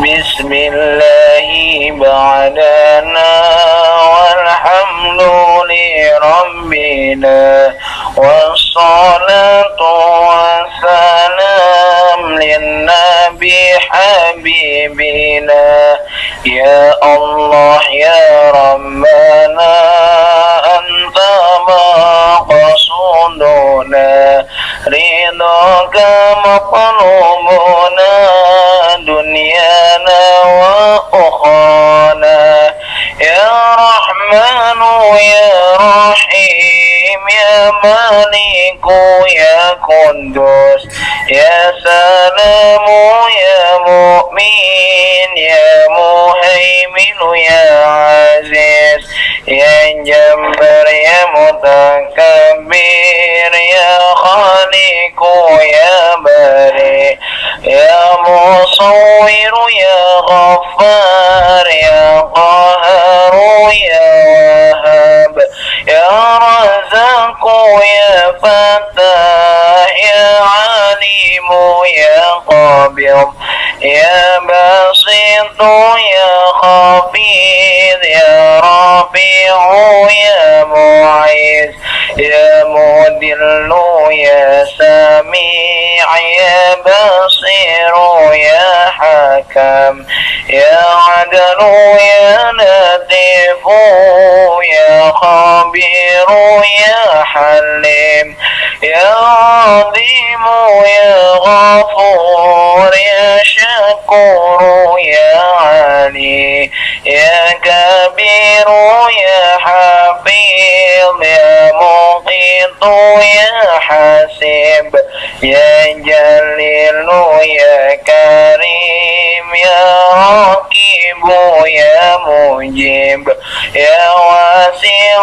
بسم الله بعدنا والحمد لربنا والصلاة والسلام للنبي حبيبنا يا الله يا ربنا أنت مقصودنا رضاك مطلوبنا دنيانا وأخرانا يا رحمن يا رحيم يا مالك يا قدوس يا سلام يا مؤمن يا مهيمن يا عزيز يا جبار يا متكبر يا خالق يا بارئ يا مصور يا غفار يا قهار يا وهاب يا رزاق يا فتاح يا عليم يا قابض يا بسيط يا خفيض يا رفيع يا معز يا مذل يا سميع يا بصير يا حكم يا عدل يا لطيف يا خبير يا حليم يا عظيم يا غفور يا شكور يا علي يا كبير يا حفيظ يا مقيت يا حسيب يا جليل يا كريم يا رقيب يا مجيب يا واسع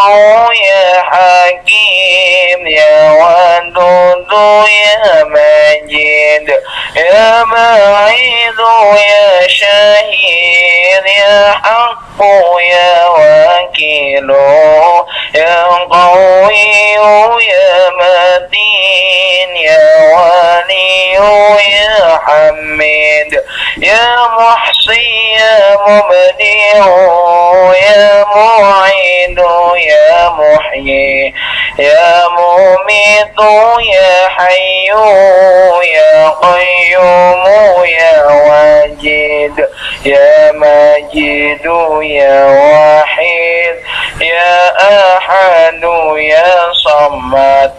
يا حكيم يا ودود يا مجيد يا بعيد يا شهيد يا حق يا وكيل يا قوي يا متين يا ولي يا حميد يا محصي يا مبدع يا معيد يا محيي يا مميت يا حي يا قيوم يا واجد يا مجيد يا واحد يا أحد يا صمد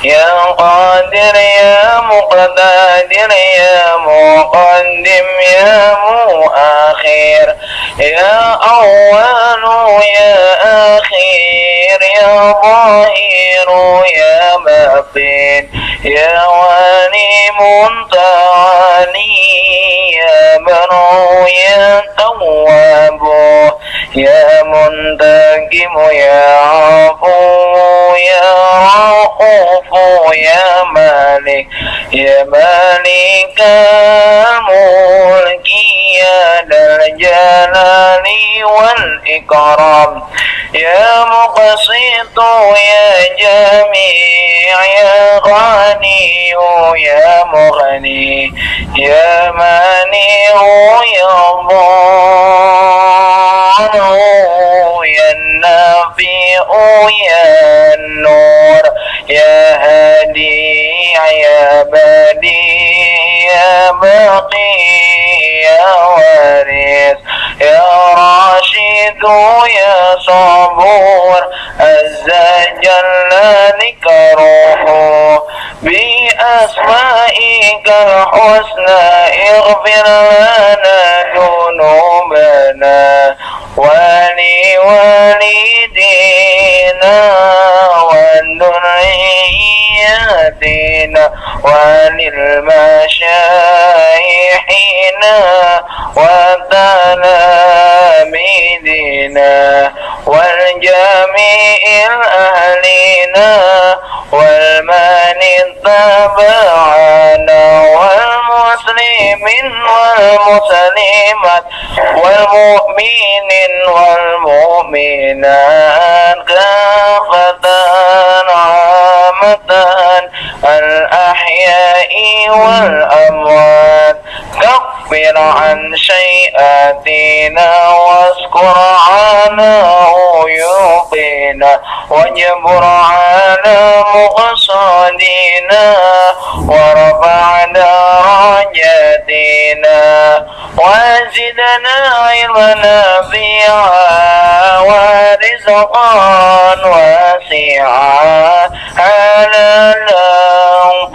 يا قادر يا مقتدر يا مقدم يا مؤخر يا أول يا أخير يا ظاهر يا باطن يا ولي متعالي يا بر يا تواب يا منتقم يا عفو يا رؤوف يا مالك يا مالك الملك يا ذا الجلال والإكرام يا مقسط يا جميع يا غني يا مغني يا مانع يا ضار يا النافع يا النور يا هادي يا بديع يا باقي يا وارث يا راشد يا صبور عز جل ذكره بأسمائك الحسنى اغفر لنا ذنوبنا ولوالدينا وذرياتنا وللمشايخنا وتلاميذنا والجميع الأهلنا والمن اتبعنا والمسلمين والمسلمات والمؤمنين والمؤمنات كافة عامة الأحياء والأموات كفر عن شيئاتنا واذكر على عيوبنا واجبر على مقصدنا ورفع درجاتنا وزدنا علما نافعا ورزقا واسعا حلالا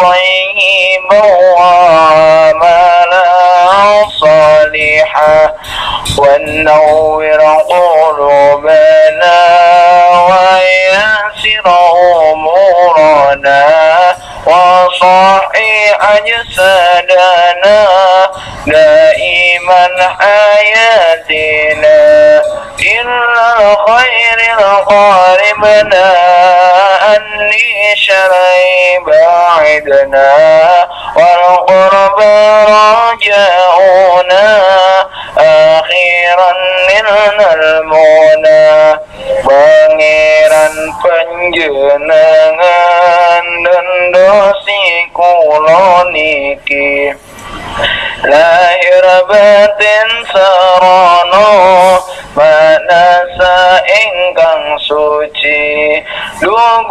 طيبا وعملا صالحا ونور قلوبنا ويسر أمورنا وصحح أجسادنا دائما حياتنا إلا خير القاربنا أني شرعي بعدنا والقرب رجاؤنا akhiran nilna المنى Pangeran panjenengan dan dosi kula niki lahir batin sarana manasa ingkang suci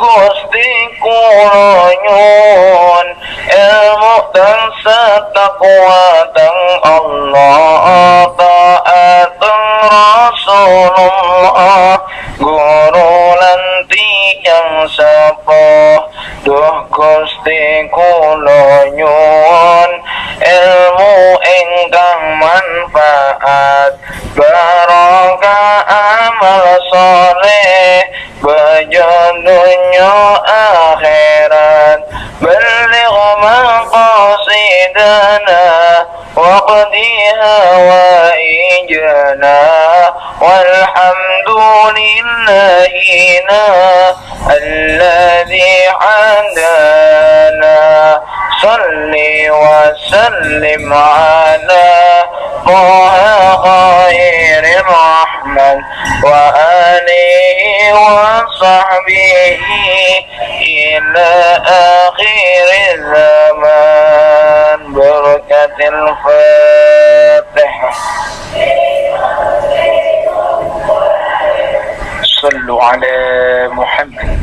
Gusti kula nyuwun ilmu tansah takwa teng Allah taat Rasulullah guru lan tiyang sapa duh Gusti kula nyuwun ilmu ingkang manfaat barokah amal soleh bejo dunya akhirat baligh maqasidana waqdi hawaijana walhamdulillahina alladhi hadana salli wa sallim ala طه خير الرحمن وآله وصحبه إلى آخر الزمان بركة الفاتحة صلوا على محمد